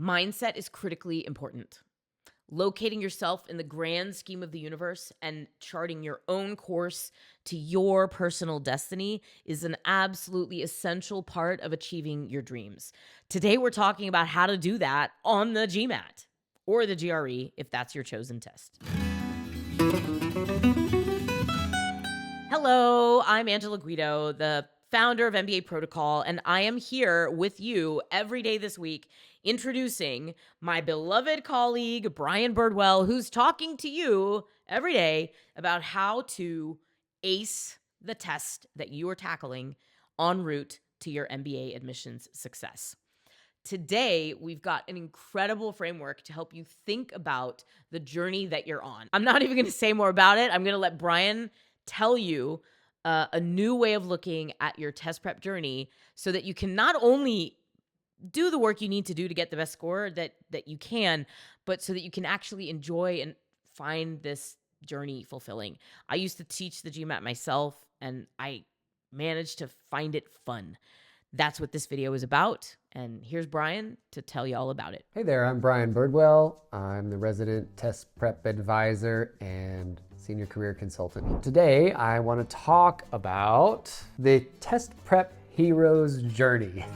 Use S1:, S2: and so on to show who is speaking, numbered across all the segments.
S1: Mindset is critically important. Locating yourself in the grand scheme of the universe and charting your own course to your personal destiny is an absolutely essential part of achieving your dreams. Today, we're talking about how to do that on the GMAT or the GRE if that's your chosen test. Hello, I'm Angela Guido, the founder of MBA Protocol, and I am here with you every day this week introducing my beloved colleague, Brian Birdwell, who's talking to you every day about how to ace the test that you are tackling en route to your MBA admissions success. Today, we've got an incredible framework to help you think about the journey that you're on. I'm not even going to say more about it. I'm going to let Brian tell you a new way of looking at your test prep journey so that you can not only do the work you need to do to get the best score that you can, but so that you can actually enjoy and find this journey fulfilling. I used to teach the GMAT myself, and I managed to find it fun. That's what this video is about, and here's Brian to tell you all about it.
S2: Hey there, I'm Brian Birdwell. I'm the resident test prep advisor and senior career consultant. Today, I want to talk about the test prep hero's journey.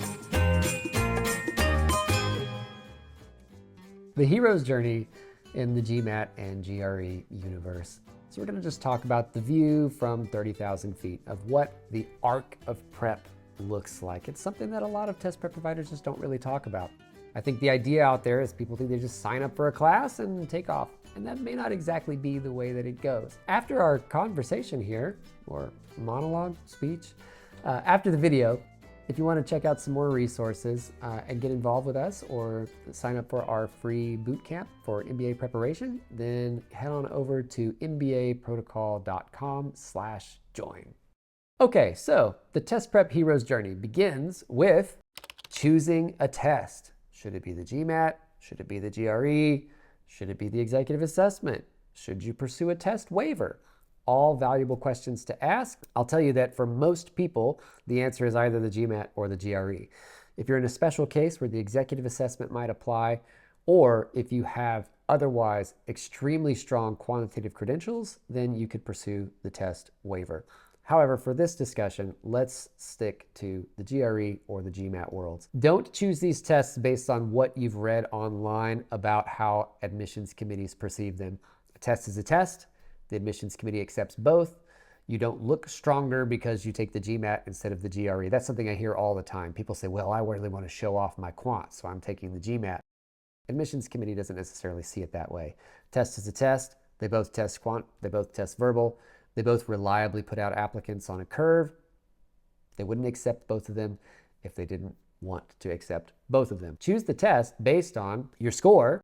S2: The hero's journey in the GMAT and GRE universe. So we're going to just talk about the view from 30,000 feet of what the arc of prep looks like. It's something that a lot of test prep providers just don't really talk about. I think the idea out there is people think they just sign up for a class and take off, and that may not exactly be the way that it goes. After our conversation here, or monologue, speech, after the video, if you want to check out some more resources and get involved with us or sign up for our free boot camp for MBA preparation, then head on over to mbaprotocol.com/join. Okay, so the test prep hero's journey begins with choosing a test. Should it be the GMAT? Should it be the GRE? Should it be the executive assessment? Should you pursue a test waiver? All valuable questions to ask. I'll tell you that for most people, the answer is either the GMAT or the GRE. If you're in a special case where the executive assessment might apply, or if you have otherwise extremely strong quantitative credentials, then you could pursue the test waiver. However, for this discussion, let's stick to the GRE or the GMAT worlds. Don't choose these tests based on what you've read online about how admissions committees perceive them. A test is a test. The admissions committee accepts both. You don't look stronger because you take the GMAT instead of the GRE. That's something I hear all the time. People say, well, I really want to show off my quant, so I'm taking the GMAT. Admissions committee doesn't necessarily see it that way. Test is a test. They both test quant. They both test verbal. They both reliably put out applicants on a curve. They wouldn't accept both of them if they didn't want to accept both of them. Choose the test based on your score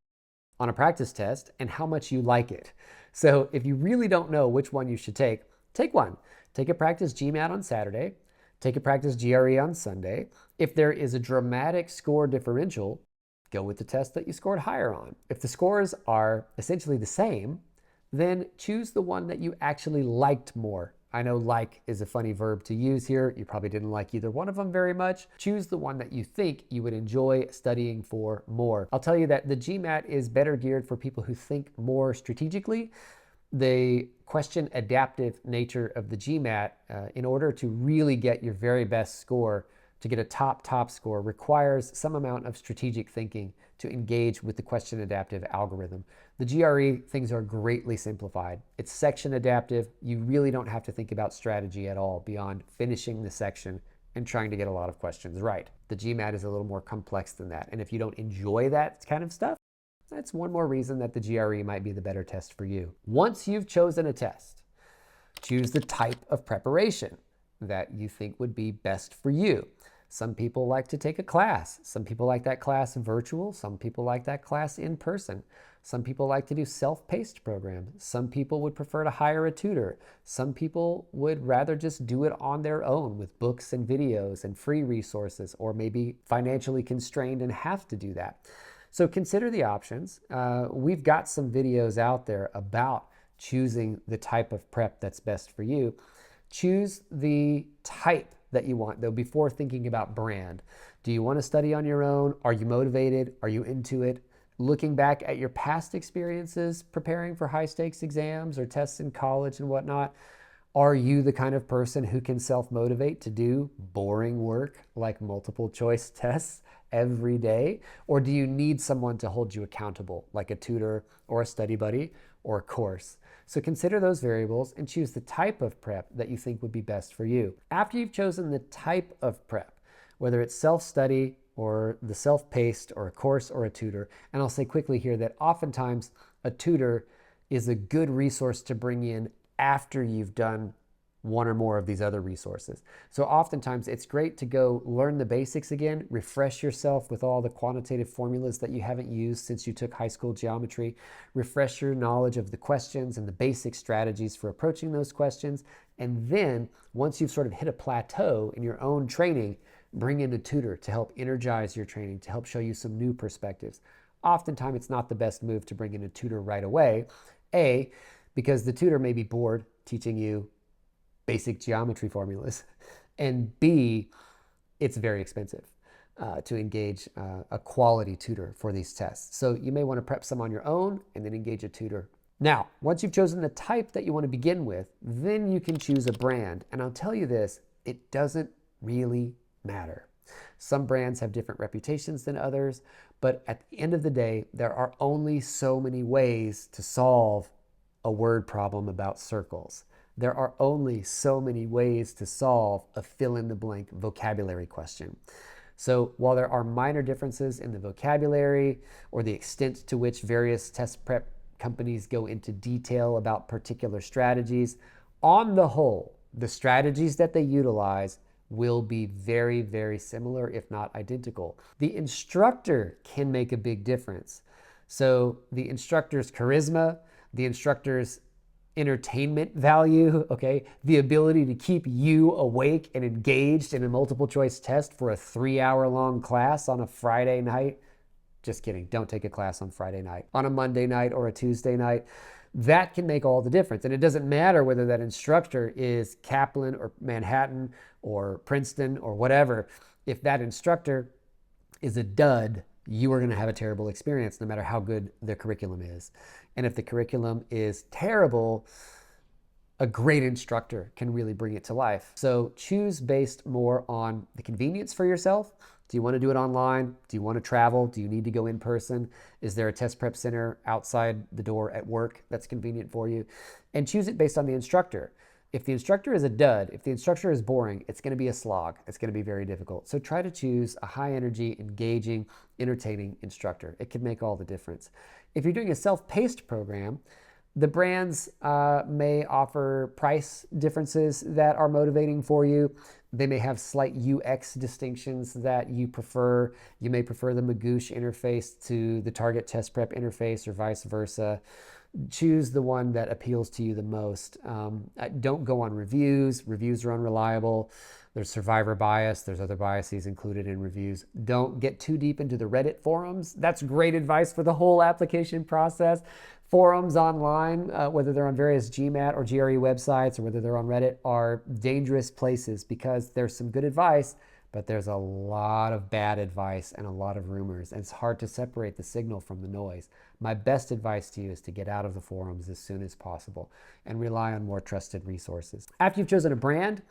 S2: on a practice test and how much you like it. So if you really don't know which one you should take one. Take a practice GMAT on Saturday. Take a practice GRE on Sunday. If there is a dramatic score differential, go with the test that you scored higher on. If the scores are essentially the same, then choose the one that you actually liked more. I know like is a funny verb to use here. You probably didn't like either one of them very much. Choose the one that you think you would enjoy studying for more. I'll tell you that the GMAT is better geared for people who think more strategically. The question adaptive nature of the GMAT, in order to really get your very best score, to get a top score, requires some amount of strategic thinking to engage with the question adaptive algorithm. The GRE, things are greatly simplified. It's section adaptive. You really don't have to think about strategy at all beyond finishing the section and trying to get a lot of questions right. The GMAT is a little more complex than that. And if you don't enjoy that kind of stuff, that's one more reason that the GRE might be the better test for you. Once you've chosen a test, choose the type of preparation that you think would be best for you. Some people like to take a class. Some people like that class virtual. Some people like that class in person. Some people like to do self-paced programs. Some people would prefer to hire a tutor. Some people would rather just do it on their own with books and videos and free resources, or maybe financially constrained and have to do that. So consider the options. We've got some videos out there about choosing the type of prep that's best for you. Choose the type that you want, though, before thinking about brand. Do you want to study on your own? Are you motivated? Are you into it? Looking back at your past experiences preparing for high stakes exams or tests in college and whatnot, are you the kind of person who can self-motivate to do boring work like multiple choice tests every day? Or do you need someone to hold you accountable, like a tutor or a study buddy or a course? So consider those variables and choose the type of prep that you think would be best for you. After you've chosen the type of prep, whether it's self-study or the self-paced or a course or a tutor, and I'll say quickly here that oftentimes a tutor is a good resource to bring in after you've done one or more of these other resources. So oftentimes it's great to go learn the basics again, refresh yourself with all the quantitative formulas that you haven't used since you took high school geometry, refresh your knowledge of the questions and the basic strategies for approaching those questions. And then once you've sort of hit a plateau in your own training, bring in a tutor to help energize your training, to help show you some new perspectives. Oftentimes it's not the best move to bring in a tutor right away. A, because the tutor may be bored teaching you basic geometry formulas, and B, it's very expensive to engage a quality tutor for these tests. So you may want to prep some on your own and then engage a tutor. Now, once you've chosen the type that you want to begin with, then you can choose a brand. And I'll tell you this, it doesn't really matter. Some brands have different reputations than others, but at the end of the day, there are only so many ways to solve a word problem about circles. There are only so many ways to solve a fill-in-the-blank vocabulary question. So while there are minor differences in the vocabulary or the extent to which various test prep companies go into detail about particular strategies, on the whole, the strategies that they utilize will be very, very similar, if not identical. The instructor can make a big difference. So the instructor's charisma, the instructor's entertainment value, okay, the ability to keep you awake and engaged in a multiple choice test for a 3-hour-long class on a Friday night. Just kidding, don't take a class on Friday night. On a Monday night or a Tuesday night, that can make all the difference. And it doesn't matter whether that instructor is Kaplan or Manhattan or Princeton or whatever. If that instructor is a dud, you are going to have a terrible experience no matter how good the curriculum is. And if the curriculum is terrible, a great instructor can really bring it to life. So choose based more on the convenience for yourself. Do you want to do it online? Do you want to travel? Do you need to go in person? Is there a test prep center outside the door at work that's convenient for you? And choose it based on the instructor. If the instructor is a dud, if the instructor is boring, it's going to be a slog. It's going to be very difficult. So try to choose a high energy, engaging, entertaining instructor. It can make all the difference. If you're doing a self-paced program, the brands may offer price differences that are motivating for you. They may have slight UX distinctions that you prefer. You may prefer the 𝐥𝐢𝐬𝐬 interface to the Target Test Prep interface or vice versa. Choose the one that appeals to you the most. Don't go on reviews. Reviews are unreliable. There's survivor bias. There's other biases included in reviews. Don't get too deep into the Reddit forums. That's great advice for the whole application process. Forums online, whether they're on various GMAT or GRE websites or whether they're on Reddit, are dangerous places because there's some good advice, but there's a lot of bad advice and a lot of rumors. And it's hard to separate the signal from the noise. My best advice to you is to get out of the forums as soon as possible and rely on more trusted resources. After you've chosen a brand,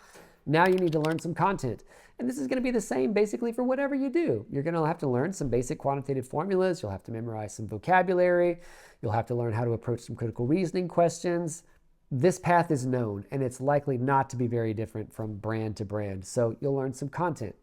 S2: now you need to learn some content. And this is going to be the same basically for whatever you do. You're going to have to learn some basic quantitative formulas. You'll have to memorize some vocabulary. You'll have to learn how to approach some critical reasoning questions. This path is known, and it's likely not to be very different from brand to brand. So you'll learn some content.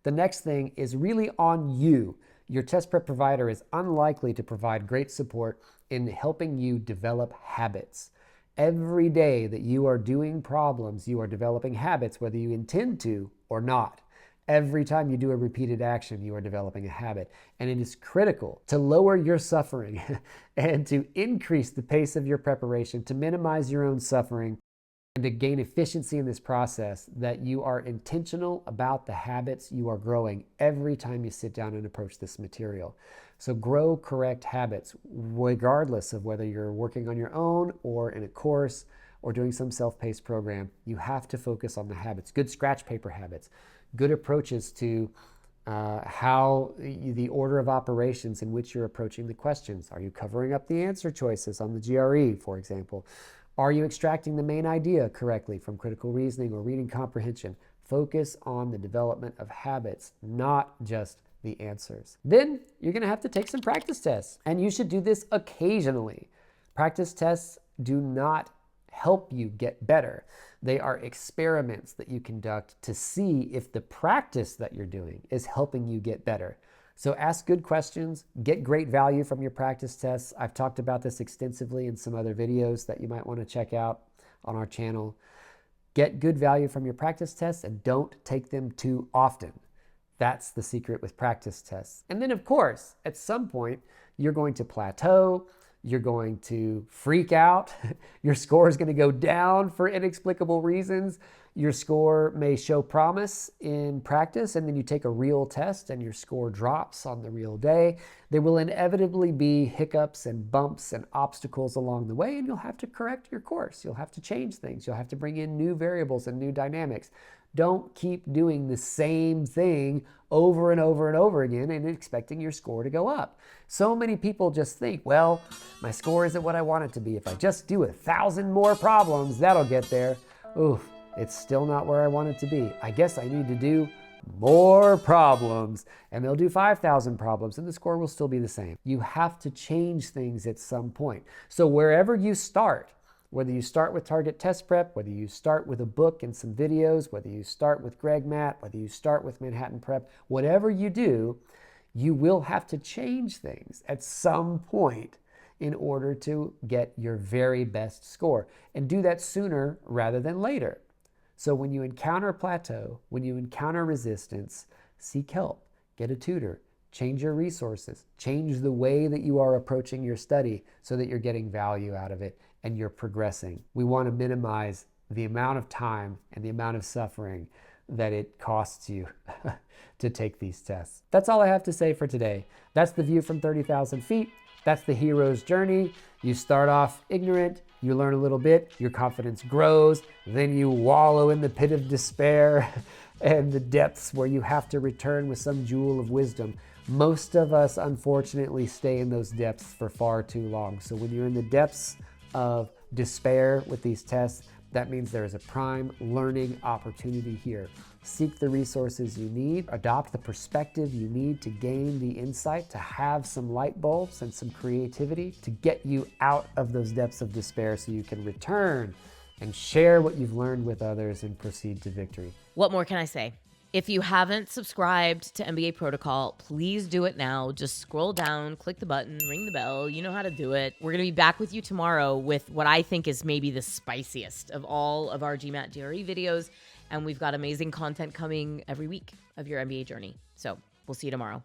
S2: The next thing is really on you. Your test prep provider is unlikely to provide great support in helping you develop habits. Every day that you are doing problems, you are developing habits, whether you intend to or not. Every time you do a repeated action, you are developing a habit. And it is critical to lower your suffering and to increase the pace of your preparation, to minimize your own suffering, and to gain efficiency in this process, that you are intentional about the habits you are growing every time you sit down and approach this material. So grow correct habits, regardless of whether you're working on your own or in a course or doing some self-paced program. You have to focus on the habits, good scratch paper habits, good approaches to the order of operations in which you're approaching the questions. Are you covering up the answer choices on the GRE, for example? Are you extracting the main idea correctly from critical reasoning or reading comprehension? Focus on the development of habits, not just the answers. Then you're going to have to take some practice tests, and you should do this occasionally. Practice tests do not help you get better. They are experiments that you conduct to see if the practice that you're doing is helping you get better. So ask good questions, get great value from your practice tests. I've talked about this extensively in some other videos that you might want to check out on our channel. Get good value from your practice tests and don't take them too often. That's the secret with practice tests. And then, of course, at some point, you're going to plateau. You're going to freak out. Your score is going to go down for inexplicable reasons. Your score may show promise in practice, and then you take a real test and your score drops on the real day. There will inevitably be hiccups and bumps and obstacles along the way, and you'll have to correct your course. You'll have to change things. You'll have to bring in new variables and new dynamics. Don't keep doing the same thing over and over and over again and expecting your score to go up. So many people just think, well, my score isn't what I want it to be. If I just do 1,000 more problems, that'll get there. Oof, it's still not where I want it to be. I guess I need to do more problems. And they'll do 5,000 problems and the score will still be the same. You have to change things at some point. So wherever you start, whether you start with Target Test Prep, whether you start with a book and some videos, whether you start with GRE, whether you start with Manhattan Prep, whatever you do, you will have to change things at some point in order to get your very best score. And do that sooner rather than later. So when you encounter plateau, when you encounter resistance, seek help, get a tutor, change your resources, change the way that you are approaching your study so that you're getting value out of it and you're progressing. We want to minimize the amount of time and the amount of suffering that it costs you to take these tests. That's all I have to say for today. That's the view from 30,000 feet. That's the hero's journey. You start off ignorant, you learn a little bit, your confidence grows, then you wallow in the pit of despair and the depths where you have to return with some jewel of wisdom. Most of us, unfortunately, stay in those depths for far too long. So when you're in the depths of despair with these tests, that means there is a prime learning opportunity here. Seek the resources you need, adopt the perspective you need to gain the insight, to have some light bulbs and some creativity to get you out of those depths of despair so you can return and share what you've learned with others and proceed to victory.
S1: What more can I say? If you haven't subscribed to MBA Protocol, please do it now. Just scroll down, click the button, ring the bell. You know how to do it. We're going to be back with you tomorrow with what I think is maybe the spiciest of all of our GMAT GRE videos. And we've got amazing content coming every week of your MBA journey. So we'll see you tomorrow.